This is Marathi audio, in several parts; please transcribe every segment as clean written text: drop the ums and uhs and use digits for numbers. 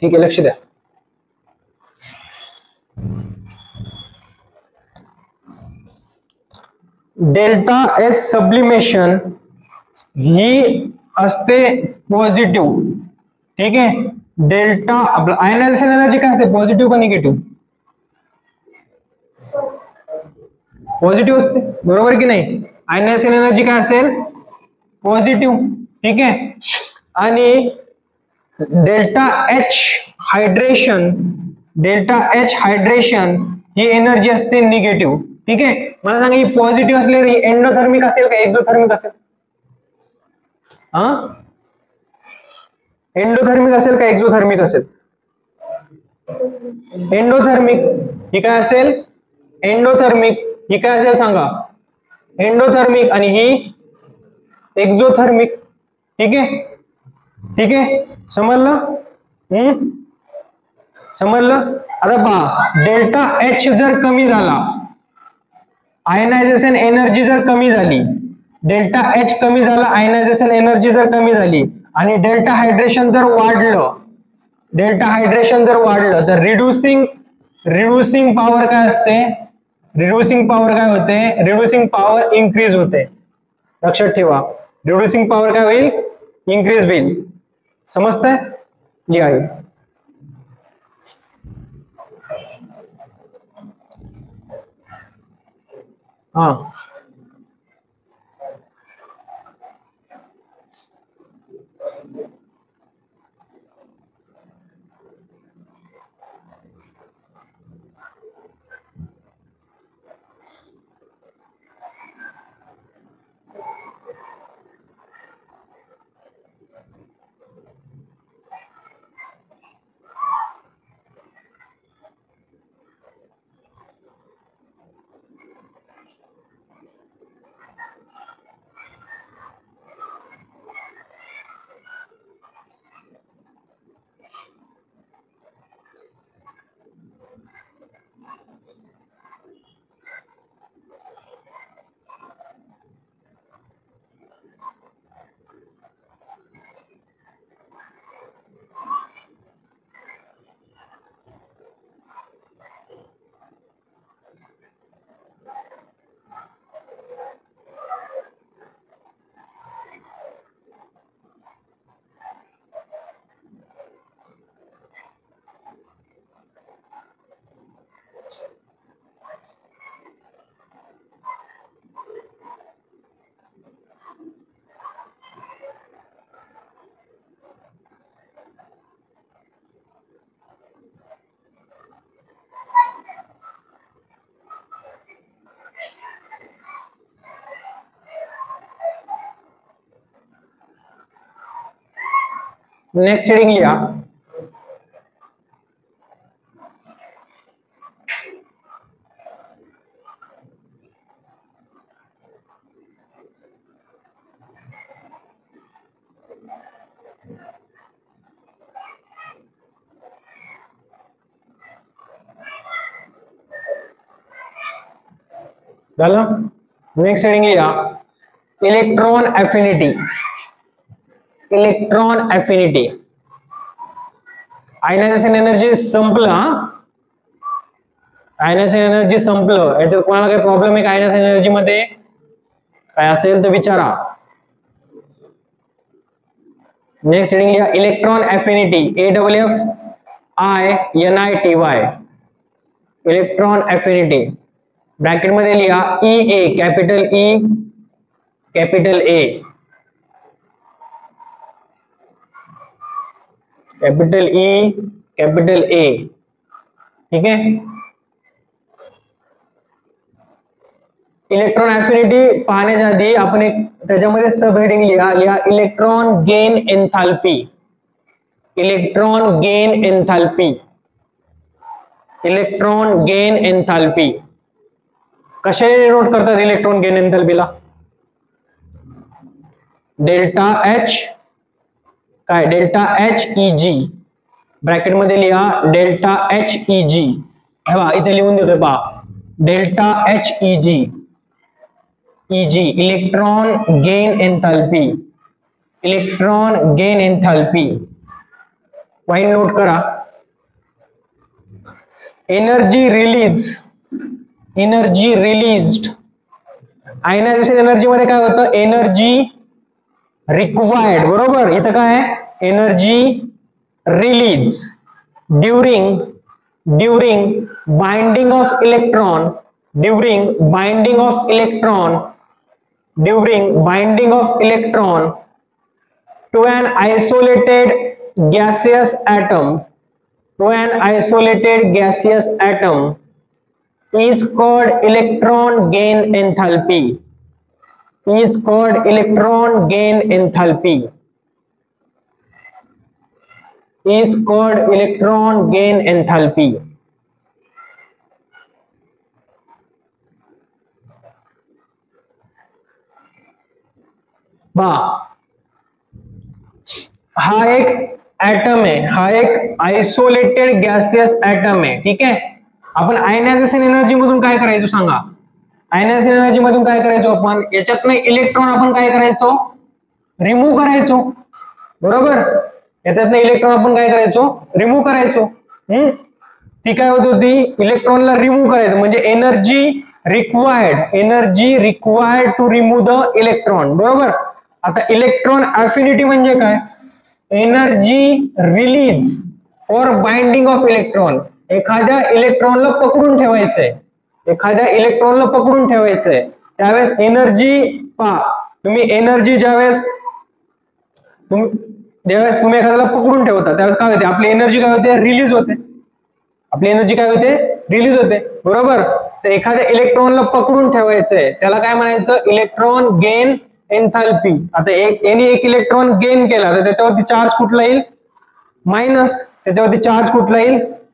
ठीक आहे, लक्ष द्या. डेल्टा एच सब्लिमेशन ही असते पॉझिटिव्ह. ठीक आहे, डेल्टा आपलं आयनायझेशन एनर्जी काय असते, पॉझिटिव्ह का निगेटिव्ह? पॉझिटिव्ह असते, बरोबर की नाही? आयनायझेशन एनर्जी काय असेल, पॉझिटिव्ह. ठीक आहे, आणि delta H hydration, delta H hydration ही एनर्जी असते निगेटिव्ह. ठीक आहे, मला सांगा ही पॉझिटिव्ह असल्यावर ही एंडोथर्मिक असेल का एक्झोथर्मिक असेल? एंडोथर्मिक असेल का एक्झोथर्मिक असेल? एंडोथर्मिक. ही काय असेल, एंडोथर्मिक. ही काय असेल सांगा, एंडोथर्मिक. आणि ही एक्झोथर्मिक. ठीक आहे, ठीक आहे, समजलं? समजलं? आता पहा, डेल्टा एच जर कमी झाला, आयनायझेशन एनर्जी जर कमी झाली, डेल्टा एच कमी झाला, आयनायझेशन एनर्जी जर कमी झाली, आणि डेल्टा हायड्रेशन जर वाढलं, डेल्टा हायड्रेशन जर वाढलं, तर रिड्युसिंग पॉवर काय असते, रिड्युसिंग पॉवर काय होते, रिड्युसिंग पॉवर इन्क्रीज होते. लक्षात ठेवा, रिड्युसिंग पॉवर काय होईल, इन्क्रीज होईल. समजतंय? लिहा. हा, नेक्स्ट हेडिंग लिहा. झालं? नेक्स्ट हेडिंग लिहा, electron affinity. Electron affinity, ionisation energy संपलं. आयनायझेशन एनर्जी संपलं, याच्यात कोणाला काही प्रॉब्लेम आहे का आयनायझेशन एनर्जी मध्ये? काय असेल तर विचारा. नेक्स्ट हेडिंग लिहा, electron affinity, AWFINITY. Electron affinity bracket मध्ये लिहा EA, capital E, capital A, capital E, capital A. ठीक आहे, इलेक्ट्रॉन अफिनिटी पाहण्याच्या आधी आपण एक त्याच्यामध्ये सब हेडिंग लिहा electron gain enthalpy. Electron gain enthalpy, electron gain enthalpy. कशाने नोट करतात इलेक्ट्रॉन गेन एन्थाल्पीला? डेल्टा एच, काय डेल्टा एच EG, ब्रॅकेट मध्ये लिहा डेल्टा एच EG. इथे लिहून देतोय पहा, delta H EG, electron gain enthalpy, electron gain enthalpy. Point note करा. Energy released. आयनायझेशन एनर्जी मध्ये काय होतं, एनर्जी रिक्वायर्ड, बरोबर. इथं काय आहे, energy release during binding of electron to an isolated gaseous atom is called electron gain enthalpy. हा एक ऍटम आहे, हा एक आयसोलेटेड गॅसियस ऍटम आहे. ठीक आहे. आपण आयनायझेशन एनर्जी मधून काय करायचो सांगा. आयनायझेशन एनर्जी मधून काय करायचो आपण, याच्यातनं इलेक्ट्रॉन आपण काय करायचो, रिमूव्ह करायचो, बरोबर. याच्यातनं इलेक्ट्रॉन आपण काय करायचो, रिमूव्ह करायचो. ती काय होत होती, इलेक्ट्रॉनला रिमूव्ह करायचं, म्हणजे energy required to remove the electron, बरोबर. आता इलेक्ट्रॉन अफिनिटी म्हणजे काय, energy release for binding of electron. एखाद्या इलेक्ट्रॉनला पकडून ठेवायचंय, त्यावेळेस एनर्जी पहा तुम्ही, एनर्जी ज्यावेळेस तुम्ही एखाद्याला पकडून ठेवता त्यावेळेस काय होते, आपली एनर्जी काय होते, रिलीज होते, बरोबर. तर एखाद्या इलेक्ट्रॉनला पकडून ठेवायचंय त्याला काय म्हणायचं, इलेक्ट्रॉन गेन एन्थाल्पी. आता एक इलेक्ट्रॉन गेन केला तर त्याच्यावरती चार्ज कुठला येईल,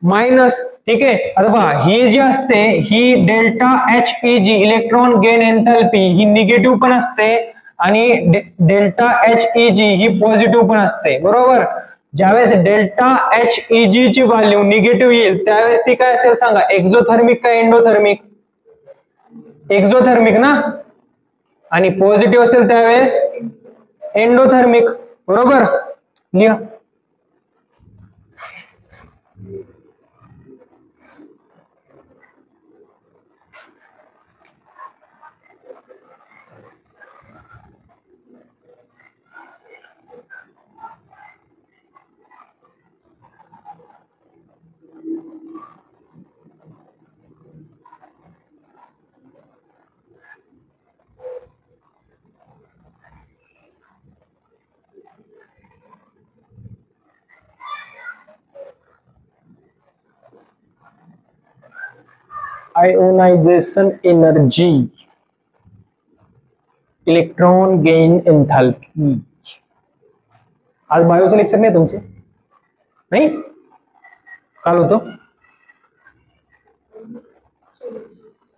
मायनस. ठीक आहे. आता पहा ही जी असते ही delta H G electron gain enthalpy ही निगेटिव्ह पण असते आणि डेल्टा एच जी ही पॉझिटिव्ह पण असते, बरोबर. ज्यावेळेस डेल्टा एच जी ची व्हॅल्यू निगेटिव्ह येईल त्यावेळेस ती काय असेल सांगा, एक्झोथर्मिक का एंडोथर्मिक, एक्झोथर्मिक ना. आणि पॉझिटिव्ह असेल त्यावेळेस एंडोथर्मिक, बरोबर. लिहा. Ionization energy, electron gain enthalpy. आज बायोचं लेक्चर नाही तुमचे, नाही काल होतं,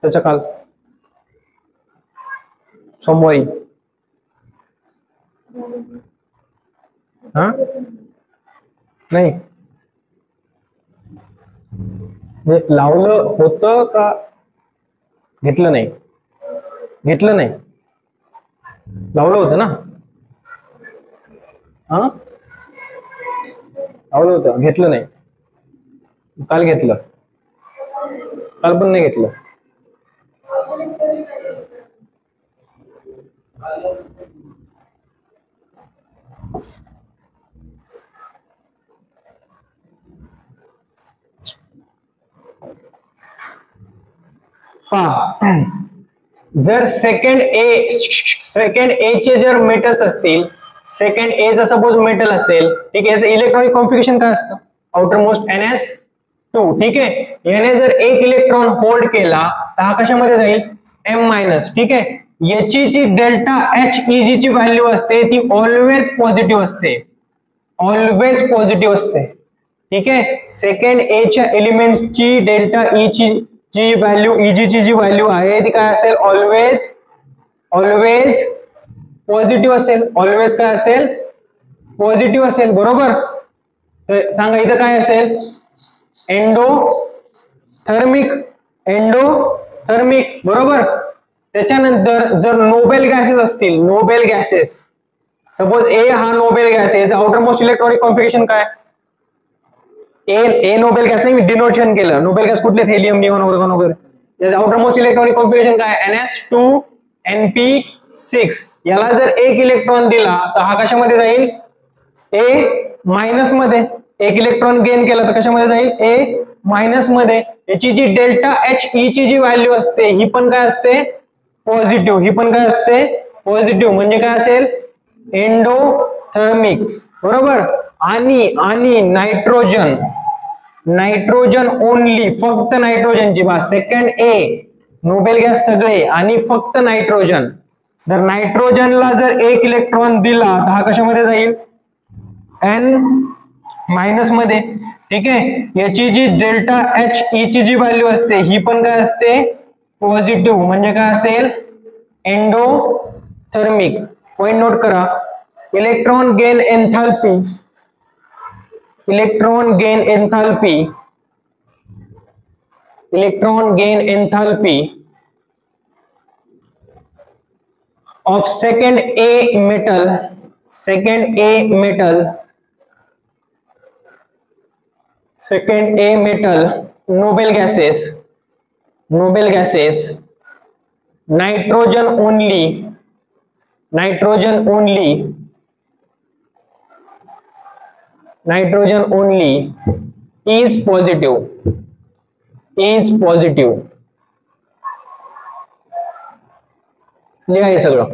त्याच्या काल सोमवारी. हा नाही लावलं होतं का, घेतलं नाही, लावलं होतं ना. हा लावलं होतं, घेतलं नाही. काल घेतलं, काल पण नाही घेतलं. जर सेकंड ए चे जर मेटल्स असतील, सेकंड ए जर सपोज मेटल असेल, ठीक आहे, याचं इलेक्ट्रॉनिक कॉन्फिगरेशन काय असतं, आउटर मोस्ट NS2. ठीक आहे. याने जर एक इलेक्ट्रॉन होल्ड केला तर हा कशामध्ये जाईल, M-. ठीक आहे. याची जी डेल्टा HEG ची व्हॅल्यू असते ती ऑलवेज पॉझिटिव्ह असते, ठीक आहे. सेकंड ए च्या एलिमेंटची डेल्टा ई ची जी व्हॅल्यू, EG ची जी व्हॅल्यू आहे ती काय असेल, ऑलवेज पॉझिटिव्ह असेल, पॉझिटिव्ह असेल, बरोबर. तर सांगा इथं काय असेल, एंडोथर्मिक, बरोबर. त्याच्यानंतर जर नोबेल गॅसेस असतील, नोबेल गॅसेस, सपोज ए हा नोबेल गॅस आहे, याचं आउटर मोस्ट इलेक्ट्रॉनिक कॉन्फिगरेशन काय, ए नोबेल गॅस नाही, मी डिनोटेशन केलं. नोबेल गॅस कुठले? हेलियम, निऑन, आर्गॉन वगैरे. त्याचं आउटर मोस्ट इलेक्ट्रॉनिक कॉन्फिगरेशन काय? NS2Np6. याला जर एक इलेक्ट्रॉन दिला तर हा कशामध्ये जाईल? ए मायनस मध्ये. एक इलेक्ट्रॉन गेन केला तर कशामध्ये जाईल? ए मायनस मध्ये. याची जी डेल्टा एच ई ची जी व्हॅल्यू असते ही पण काय असते? पॉझिटिव्ह. ही पण काय असते? पॉझिटिव्ह. म्हणजे काय असेल? एंडोथर्मिक. बरोबर. आणि नायट्रोजन ओनली, फक्त नायट्रोजनची बा. सेकंड ए नोबेल गॅस सगळे आणि फक्त नायट्रोजन. जर नायट्रोजनला जर एक इलेक्ट्रॉन दिला तर हा कशामध्ये जाईल? एन मायनस मध्ये. ठीक आहे. याची जी डेल्टा एच ई ची जी व्हॅल्यू असते ही पण काय असते? पॉझिटिव्ह. म्हणजे काय असेल? एंडोथर्मिक. पॉइंट नोट करा. Electron gain एन्थॅल्पी, electron gain एन्थॅल्पी of second A metal noble gases nitrogen only is positive. लिहा हे सगळं.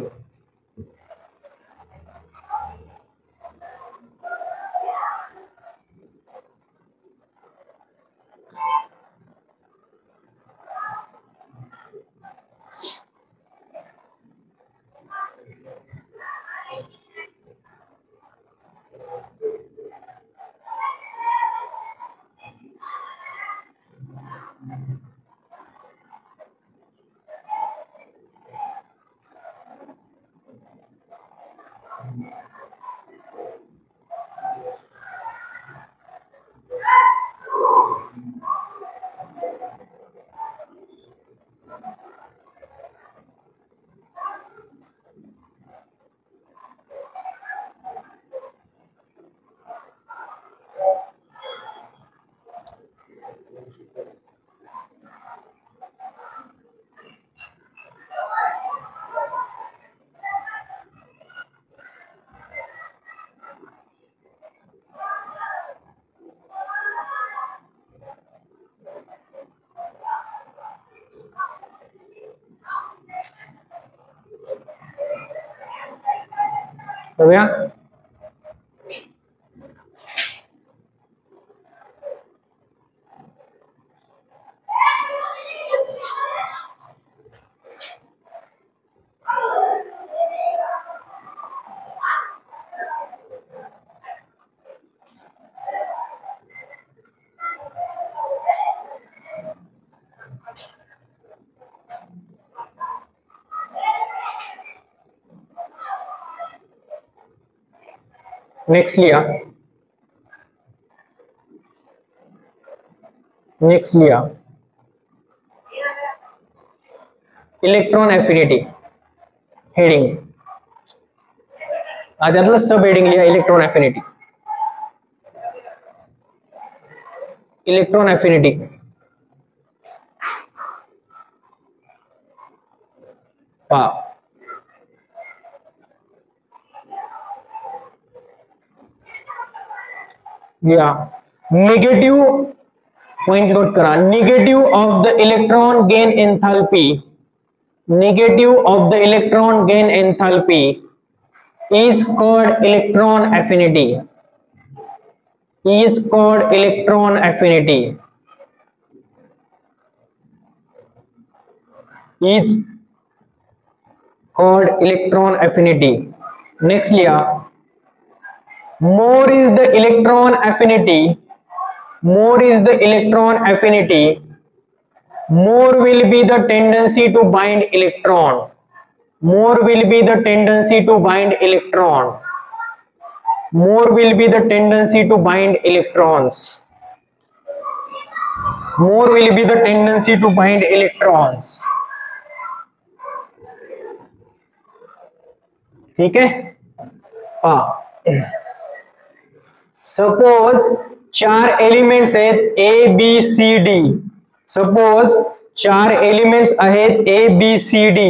हो गया. नेक्स्ट लिया इलेक्ट्रॉन एफिनिटी हेडिंग. त्यातलं सब हेडिंग लिहा. इलेक्ट्रॉन एफिनिटी पहा. या निगेटिव्ह पॉइंट नोट करा. Negative of the electron gain एन्थॅल्पी is called electron affinity. Next लिया. More is the electron affinity, more will be the tendency to bind electron. More will be the tendency to bind electrons. ठीक है. सपोज 4 एलिमेंट्स आहेत A B C D. Suppose 4 elements आहेत ए बी सी डी,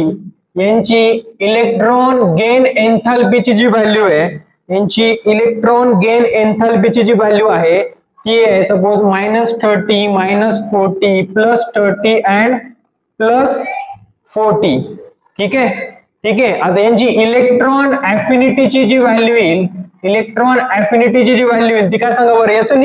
यांची इलेक्ट्रॉन गेन एन्थाल्पीची जी व्हॅल्यू आहे, यांची इलेक्ट्रॉन गेन एन्थाल्पीची जी व्हॅल्यू आहे ती आहे सपोज -30, -40, +30 अँड +40. ठीक आहे, ठीक आहे. आता यांची इलेक्ट्रॉन ॲफिनिटीची जी व्हॅल्यू येईल, इलेक्ट्रॉन ॲफिनिटीची जी व्हॅल्यू येईल ती काय सांगा बरं. याचं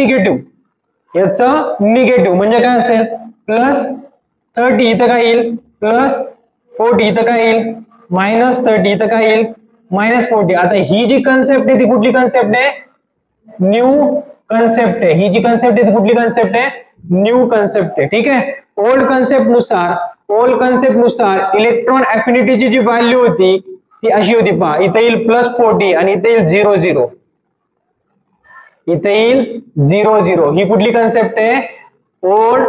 निगेटिव्ह म्हणजे काय असेल, +30 इथं काय येईल, +40 इथं काय येईल, -30 इथं काय येईल, -40. आता ही जी कन्सेप्ट आहे ती कुठली कन्सेप्ट आहे, न्यू कन्सेप्ट आहे. ही जी कन्सेप्ट आहे ती कुठली कन्सेप्ट आहे, न्यू कन्सेप्ट आहे. ठीक आहे. ओल्ड कन्सेप्ट नुसार इलेक्ट्रॉन ॲफिनिटीची जी व्हॅल्यू होती ती अशी होती पहा, इथे येईल +40 आणि इथे येईल 0, इथे येईल 0. ही कुठली कन्सेप्ट आहे, ओल्ड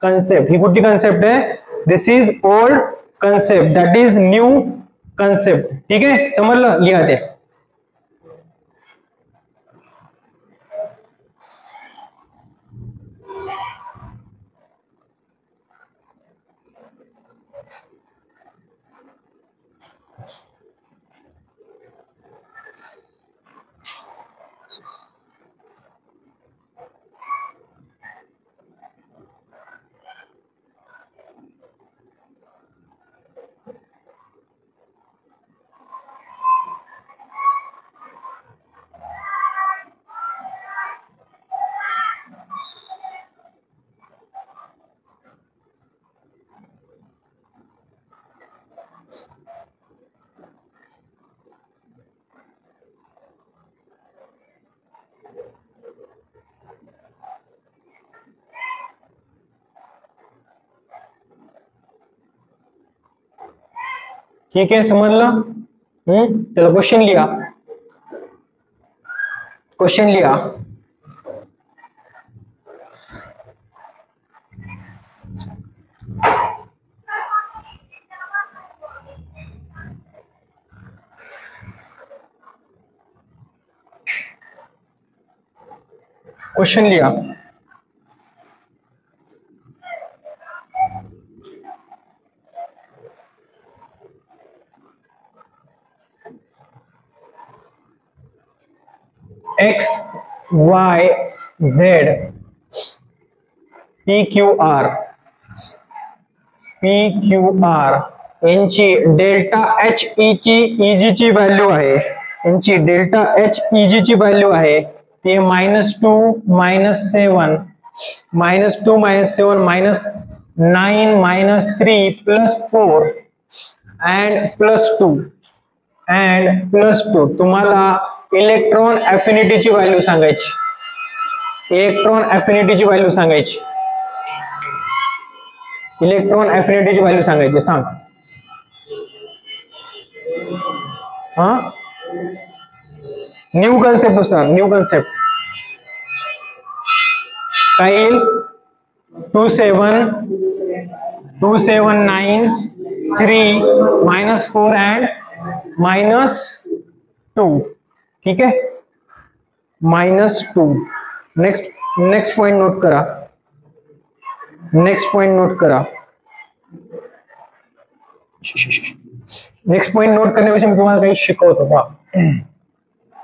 कन्सेप्ट. ही कुठली कन्सेप्ट आहे, this is old concept, that is new concept. ठीक आहे, समजलं, लिहा ते. ठीक आहे, समजलं. चला क्वेश्चन लिहा. X, Y, Z, PQR यांची डेल्टा एच ईजी ची व्हॅल्यू आहे, यांची डेल्टा एच ईजी ची व्हॅल्यू आहे ते -2, -7, -2, -7, -9, -3, +4 and +2 तुम्हाला इलेक्ट्रॉन ॲफिनिटीची व्हॅल्यू सांगायची. इलेक्ट्रॉन ॲफिनिटीची व्हॅल्यू सांगायची. सांग. न्यू कन्सेप्ट नुसार काय येईल, 27, 9, 3, -4 and -2. ठीक आहे, -2. नेक्स्ट पॉइंट नोट करा. नेक्स्ट पॉइंट नोट करण्यापेक्षा मी तुम्हाला काही शिकवतो पहा,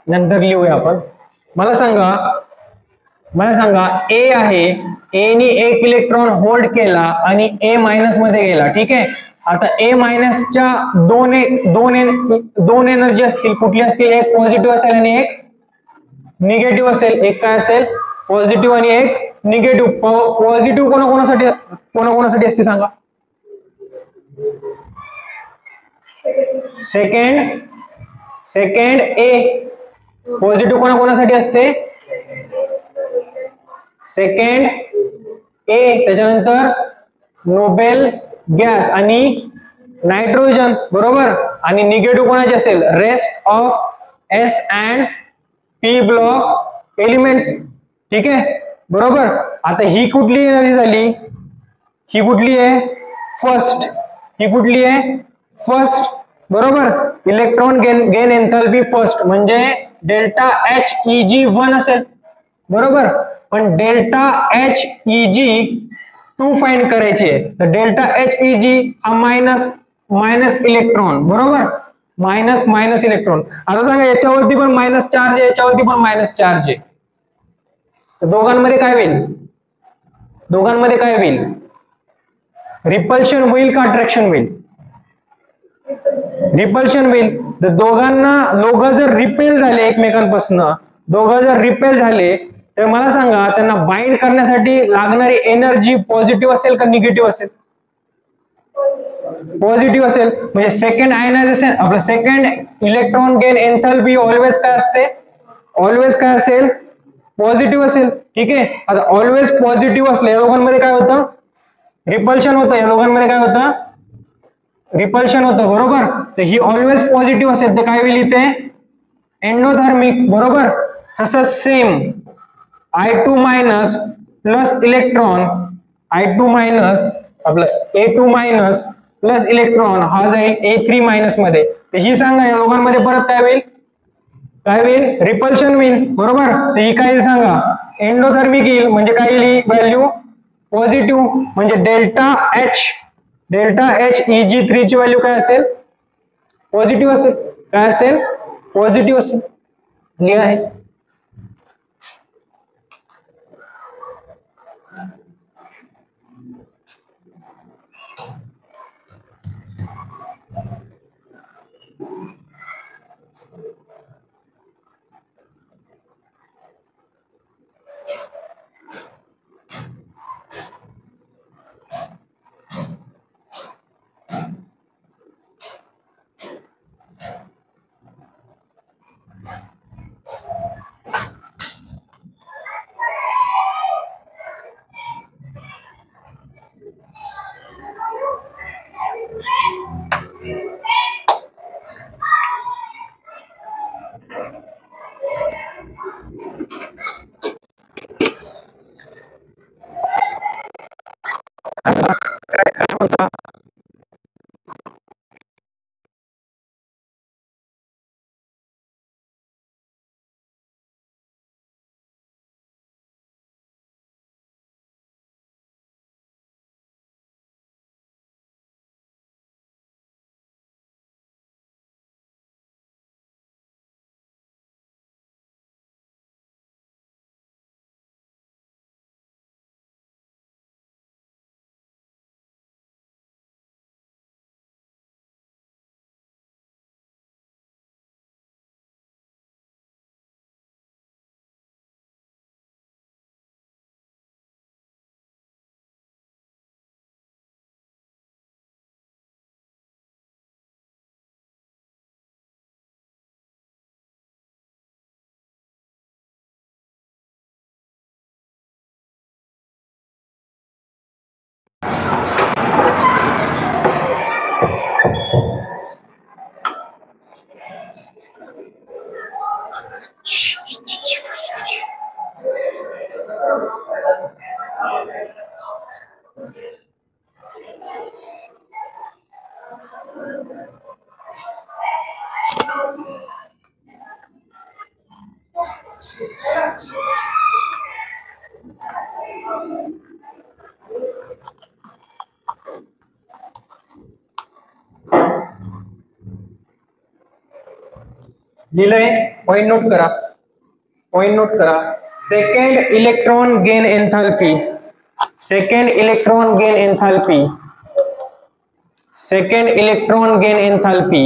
नंतर लिहूया आपण. मला सांगा ए आहे, ए नी 1 इलेक्ट्रॉन होल्ड केला आणि ए मायनस मध्ये गेला. ठीक आहे. आता ए मायनसच्या दोन एनर्जी असतील, कुठली असतील, एक पॉझिटिव्ह असेल आणि एक निगेटिव्ह असेल. एक काय असेल, पॉझिटिव्ह आणि एक निगेटिव्ह. पॉझिटिव्ह कोणाकोणासाठी असते सांगा, सेकंड ए. पॉझिटिव्ह कोणाकोणासाठी असते, सेकंड ए. त्याच्यानंतर नोबेल गॅस आणि नायट्रोजन, बरोबर. आणि निगेटिव्ह कोणाचे असेल, rest of S and P block elements. ठीक आहे, बरोबर. आता ही कुठली एनर्जी झाली, ही कुठली आहे, फर्स्ट. ही कुठली आहे, फर्स्ट, बरोबर. इलेक्ट्रॉन गेन एन्थाल्पी फर्स्ट म्हणजे डेल्टा एच ईजी 1 असेल. बरोबर. पण डेल्टा एच ई जी 2 फाइंड करायचे, तर डेल्टा एच ई जी हा मायनस इलेक्ट्रॉन, बरोबर, मायनस इलेक्ट्रॉन. आता सांगा याच्यावरती पण मायनस चार्ज आहे, याच्यावरती पण मायनस चार्ज आहे, तर दोघांमध्ये काय होईल? दोघांमध्ये काय होईल? रिपल्शन होईल का अट्रॅक्शन होईल? रिपल्शन होईल. तर दोघं जर रिपेल झाले एकमेकांपासून, दोघं जर रिपेल झाले, तर मला सांगा त्यांना बाइंड करण्यासाठी लागणारी एनर्जी पॉझिटिव्ह असेल का निगेटिव्ह असेल? पॉझिटिव्ह असेल. म्हणजे सेकंड आयनायझेशन, आपलं सेकंड इलेक्ट्रॉन गेन एन्थॅल्पी ऑलवेज काय असते? ऑलवेज काय असेल? पॉझिटिव्ह असेल. ठीक आहे. आता ऑलवेज पॉझिटिव्ह असले या दोघांमध्ये काय होतं? रिपल्शन होतं. या दोघांमध्ये काय होतं? रिपल्शन होतं, बरोबर. तर ही ऑलवेज पॉझिटिव्ह असेल तर काय होईल इथे? एंडोथर्मिक, बरोबर. तसंच same I2 minus plus electron, I2 minus आपलं A2 मायनस प्लस इलेक्ट्रॉन हा जाईल A3 मायनस मध्ये. तर ही सांगा या दोघांमध्ये परत काय होईल? काय होईल? रिपल्शन होईल, बरोबर. तर ही काय येईल सांगा? एंडोथर्मिक येईल. म्हणजे काय येईल व्हॅल्यू? पॉझिटिव्ह. म्हणजे डेल्टा एच ई जी 3 ची व्हॅल्यू काय असेल? पॉझिटिव्ह असेल. काय असेल? पॉझिटिव्ह असेल. क्लिअर आहे? लिहिलंय? पॉइंट नोट करा. पॉइंट नोट करा. Second electron gain enthalpy, second electron gain enthalpy, second electron gain enthalpy,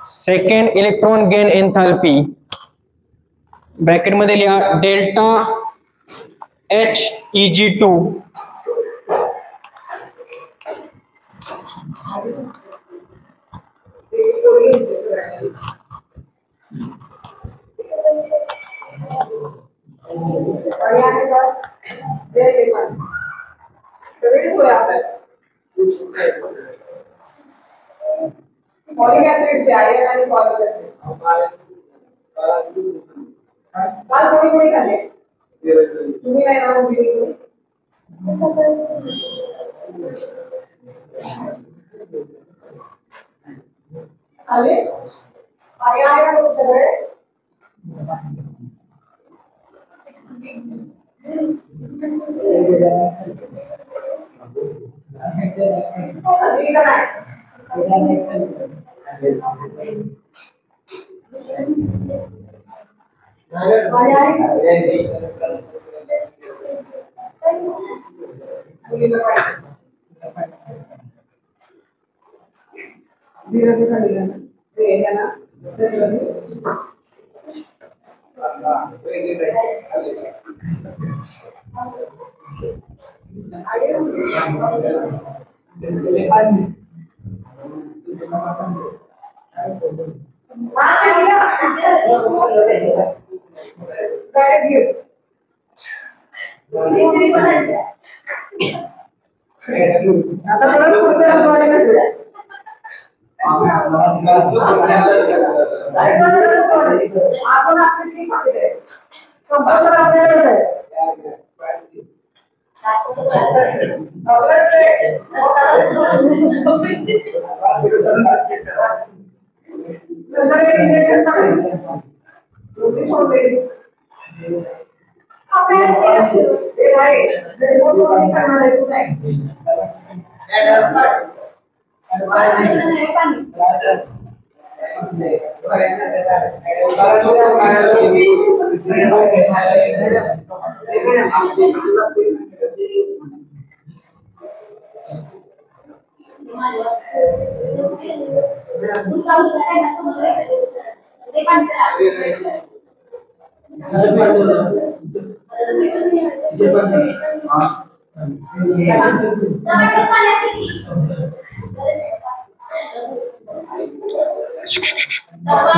second electron gain enthalpy bracket मध्ये लिहा डेल्टा एच ई जी 2 फॉलिक ऍसिड आयर्न आणि फॉलिक ऍसिड काल कोणी कोणी खाल्ले? तुम्ही नाही ना मुली आले आणि आहे का तुमच्याकडे?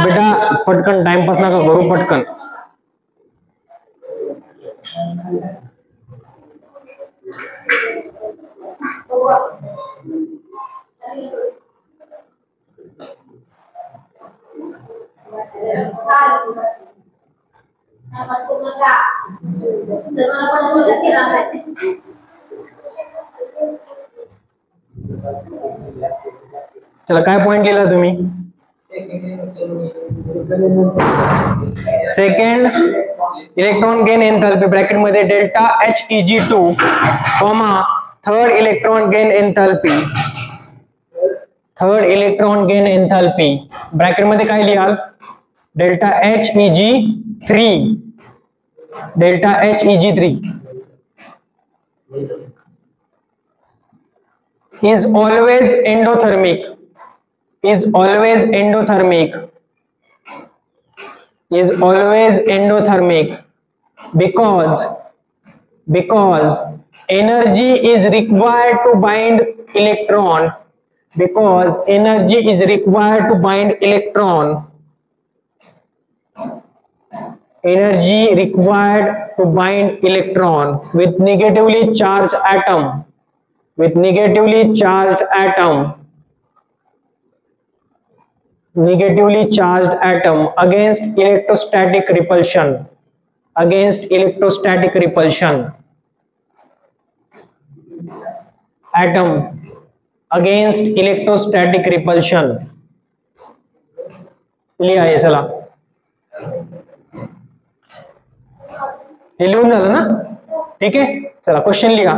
बेटा पटकन टाइमपास नका करू, पटकन. चला काय पॉइंट लिहिला तुम्ही? Second electron gain enthalpy bracket मध्ये delta HEG2 comma third electron gain enthalpy, third electron gain enthalpy bracket मध्ये काय लिहाल? Delta HEG3, delta HEG3 is always endothermic, is always endothermic, is always endothermic because energy is required to bind electron, because energy is required to bind electron, energy required to bind electron with negatively charged atom, with negatively charged atom, negatively charged atom against electrostatic repulsion, against electrostatic repulsion, atom against electrostatic repulsion. लिहा हे चला, हे लिहून झालं ना? ठीक आहे, चला क्वेश्चन लिहा,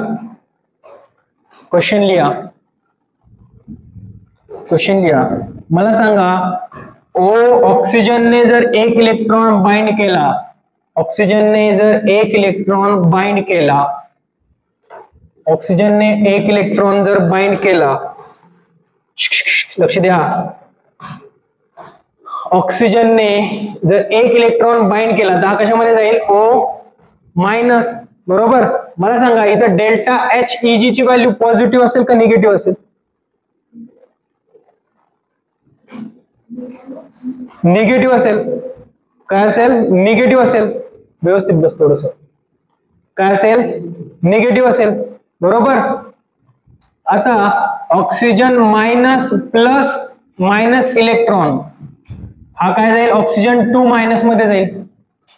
क्वेश्चन लिहा, क्वेश्चन लिहा. मला सांगा, ओ ऑक्सिजनने जर एक इलेक्ट्रॉन बाइंड केला, ऑक्सिजनने जर एक इलेक्ट्रॉन बाइंड केला, ऑक्सिजनने एक इलेक्ट्रॉन जर बाइंड केला, लक्ष द्या, ऑक्सिजनने जर एक इलेक्ट्रॉन बाइंड केला तर हा कशामध्ये जाईल? O मायनस, बरोबर. मला सांगा इथं डेल्टा HEG ची व्हॅल्यू पॉझिटिव्ह असेल का निगेटिव्ह असेल? निगेटिव्ह असेल. काय असेल? निगेटिव्ह असेल. व्यवस्थित बस थोडस. काय असेल? निगेटिव्ह असेल, बरोबर. आता oxygen minus plus minus electron हा काय जाईल? ऑक्सिजन 2 मायनस मध्ये जाईल,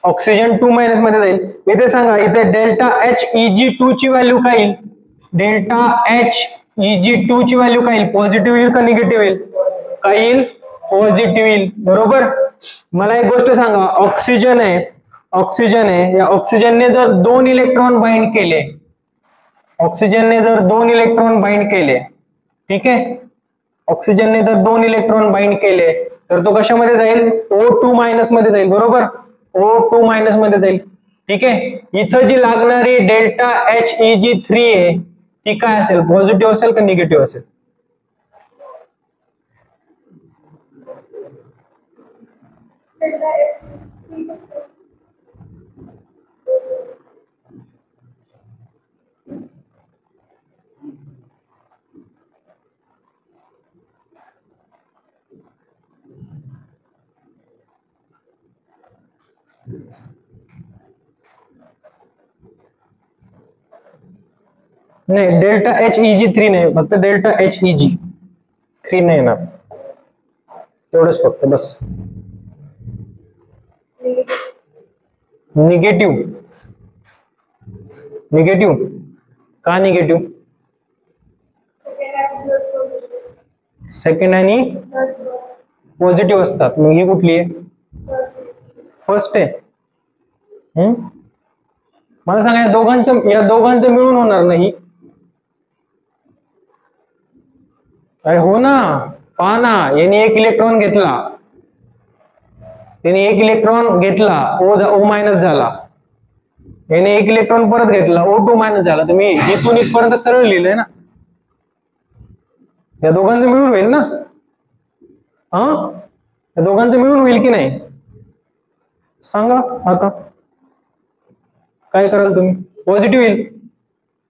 ऑक्सिजन 2 मायनस मध्ये जाईल. इथे सांगा इथे डेल्टा HEG2 ची व्हॅल्यू काय येईल? डेल्टा HEG2 ची व्हॅल्यू काय येईल? पॉझिटिव्ह येईल का निगेटिव्ह येईल? काय येईल? पॉझिटिव्ह येईल, बरोबर. मला एक गोष्ट सांगा, ऑक्सिजन आहे, ऑक्सिजन आहे, या ऑक्सिजनने जर 2 इलेक्ट्रॉन बाइंड केले, ऑक्सिजनने जर 2 इलेक्ट्रॉन बाइंड केले, ठीक आहे, ऑक्सिजनने जर 2 इलेक्ट्रॉन बाइंड केले तर तो कशामध्ये जाईल, O2 मायनस मध्ये जाईल, बरोबर, O2 मायनस मध्ये जाईल, ठीक आहे. इथं जी लागणारी डेल्टा HEG3 आहे ती काय असेल, पॉझिटिव्ह असेल का निगेटिव्ह असेल? डेल्टा एच ठीक आहे. नाही, डेल्टा HEG3 नाही, फक्त डेल्टा HEG3 नाही येणार, तेवढंच फक्त, बस. निगेटिव्ह, निगेटिव्ह का निगेटिव्ह? सेकंड आणि पॉझिटिव्ह असतात, मग ही कुठली आहे, फर्स्ट आहे. मला सांगा, या दोघांचं मिळून होणार नाही? अरे हो ना, पहा ना, याने 1 इलेक्ट्रॉन घेतला, त्याने 1 इलेक्ट्रॉन घेतला, O मायनस झाला, याने 1 इलेक्ट्रॉन परत घेतला, O2 मायनस झाला. तर मी इथून इथपर्यंत सरळ लिहिलंय ना, या दोघांचं मिळून होईल ना, या दोघांचं मिळून होईल की नाही, सांगा आता, काय कराल तुम्ही? पॉझिटिव्ह येईल,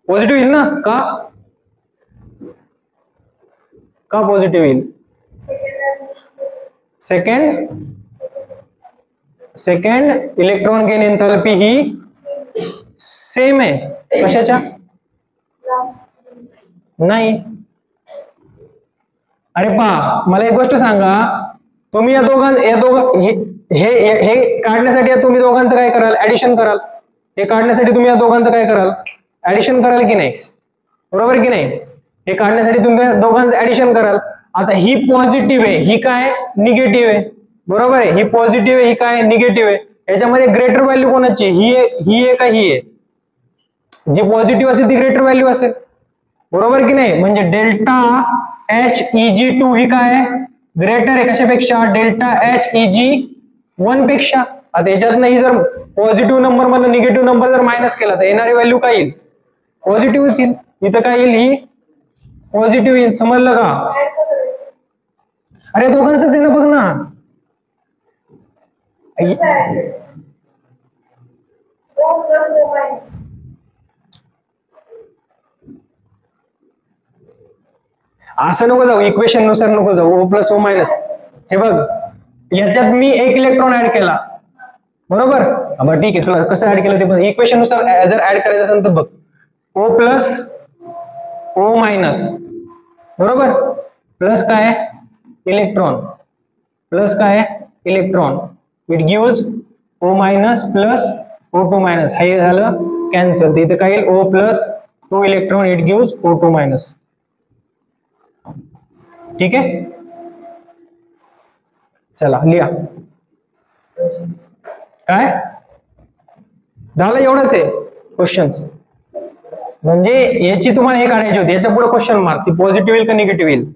पॉझिटिव्ह येईल ना, का पॉझिटिव्ह येईल? सेकंड इलेक्ट्रॉन गेन एंथॅल्पी ही सेम आहे, कशाच्या? नाही. अरे पहा, मला एक गोष्ट सांगा, तुम्ही हे काढण्यासाठी तुम्ही दोघांचं काय कराल, ऍडिशन कराल. हे काढण्यासाठी तुम्ही या दोघांचं काय कराल, ऍडिशन कराल की नाही, बरोबर की नाही? हे काढण्यासाठी तुम्ही दोघांचं ऍडिशन कराल. आता ही पॉझिटिव्ह आहे, ही काय निगेटिव्ह आहे, बरोबर आहे, ही पॉझिटिव्ह आहे, ही काय निगेटिव्ह आहे. याच्यामध्ये ग्रेटर व्हॅल्यू कोणाची, ही आहे का ही आहे? जी पॉझिटिव्ह असेल ती ग्रेटर व्हॅल्यू असेल, बरोबर की नाही? म्हणजे डेल्टा HEG2 ही काय ग्रेटर आहे कशापेक्षा, डेल्टा HEG1 पेक्षा. आता याच्यात नाही, जर पॉझिटिव्ह नंबर मधून निगेटिव्ह नंबर जर मायनस केला तर येणारी व्हॅल्यू काय येईल, पॉझिटिव्हच येईल. इथं काय येईल, ही पॉझिटिव्ह येईल, समजलं का? अरे दोघांचंच आहे ना, बघ ना, असं नको जाऊ, इक्वेशन नुसार नको जाऊ, O प्लस O मायनस. हे बघ, याच्यात मी 1 इलेक्ट्रॉन ऍड केला, बरोबर, ठीक आहे, तुला कसं ऍड केलं ते पण इक्वेशन नुसार जर ऍड करायचं असेल तर बघ, O प्लस O मायनस, बरोबर, प्लस काय इलेक्ट्रॉन, प्लस काय electron, it gives O minus plus O2 minus, हे झालं कॅन्सल. तर इथे काय येईल, O plus 2 electron, it gives O2 minus, ठीक आहे. चला लिहा, काय झालं, एवढंच आहे क्वेश्चन्स. म्हणजे याची तुम्हाला हे काढायची होती, याच्या पुढे क्वेश्चन मार्क, ती पॉझिटिव्ह येईल का निगेटिव्ह येईल.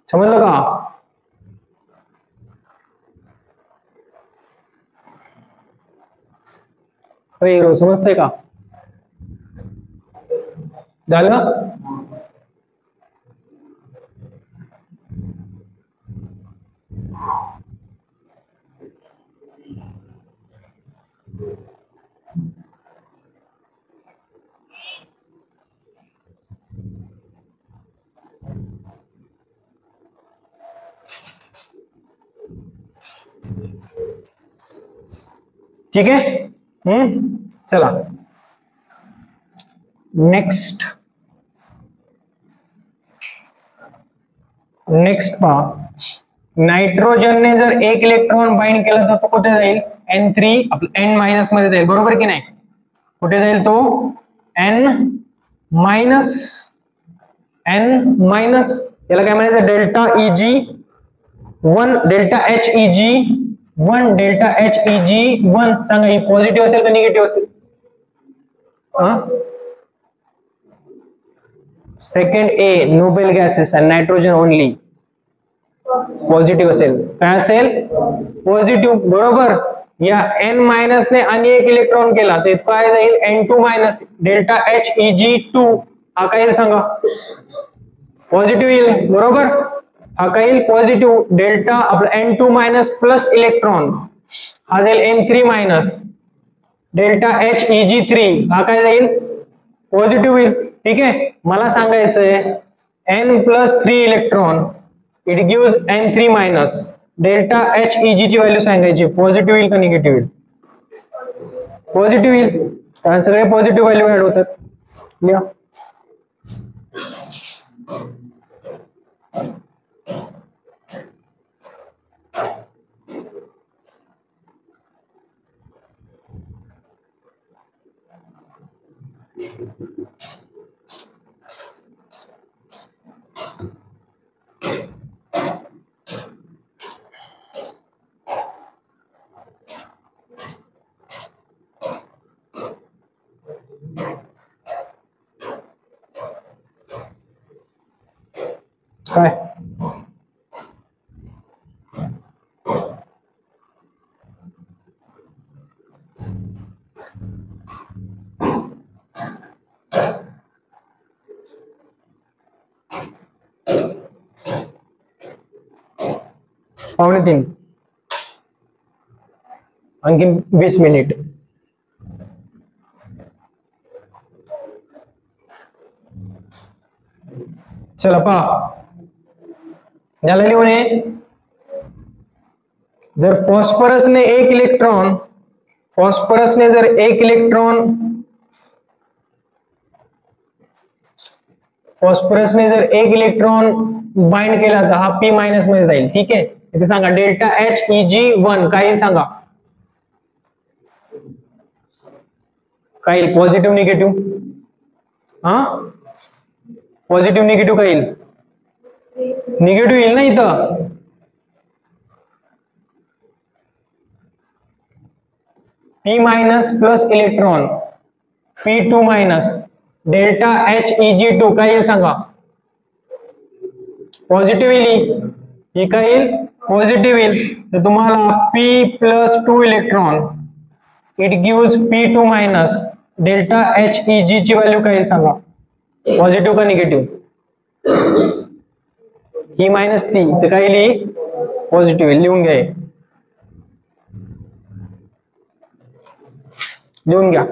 समजलं का? हिरो समजतंय का? झालं? ठीक आहे. चला नेक्स्ट नेक्स्ट पहा, नायट्रोजनने जर एक इलेक्ट्रॉन बाइंड केला तर तो कुठे जाईल? N3 आपलं N मायनस मध्ये जाईल, बरोबर की नाही? कुठे जाईल तो? N मायनस, याला काय म्हणायचं? Delta Eg1 delta HEg1 delta HEg1. सांगा ही पॉझिटिव्ह असेल का निगेटिव्ह असेल? सेकंड ए नोबेल गॅसेस आणि नायट्रोजन ओनली पॉझिटिव्ह असेल. काय असेल? पॉझिटिव्ह, बरोबर. या N मायनस ने आणि एक इलेक्ट्रॉन केला तर काय जाईल? N2 minus delta HEg2. हा काय येईल सांगा? पॉझिटिव्ह येईल, बरोबर. हा काय येईल? पॉझिटिव्ह. डेल्टा आपला N2 मायनस प्लस इलेक्ट्रॉन हा जाईल N3 मायनस डेल्टा HEg3. हा काय जाईल? पॉझिटिव्ह येईल. ठीक आहे, मला सांगायचंय N plus 3 electron it gives N3 minus delta HEg ची व्हॅल्यू सांगायची. पॉझिटिव्ह येईल का निगेटिव्ह येईल? पॉझिटिव्ह येईल, कारण सगळे पॉझिटिव्ह व्हॅल्यू ऍड होतात. लिहा. काय? पावणे 3, आणखी 20 मिनिट. चला पहा, याला लिहून ये. जर फॉस्फरसने एक इलेक्ट्रॉन बाइंड केला तर हा P मायनस मध्ये जाईल. ठीक आहे, इथे सांगा डेल्टा HEg1 काय येईल सांगा? काय येईल? Positive negative? पॉझिटिव्ह निगेटिव्ह काय येईल? निगेटिव्ह येईल ना इथं. P minus plus electron P2 minus delta HEg2 काय येईल सांगा? पॉझिटिव्ह येईल. ही काय येईल? पॉझिटिव्ह येईल. तर तुम्हाला P plus 2 electron it gives P2 minus delta HEg ची व्हॅल्यू काय येईल सांगा? पॉझिटिव्ह का निगेटिव्ह? ही मायनस ती तर काय येईल? पॉझिटिव्ह. लिहून घ्या.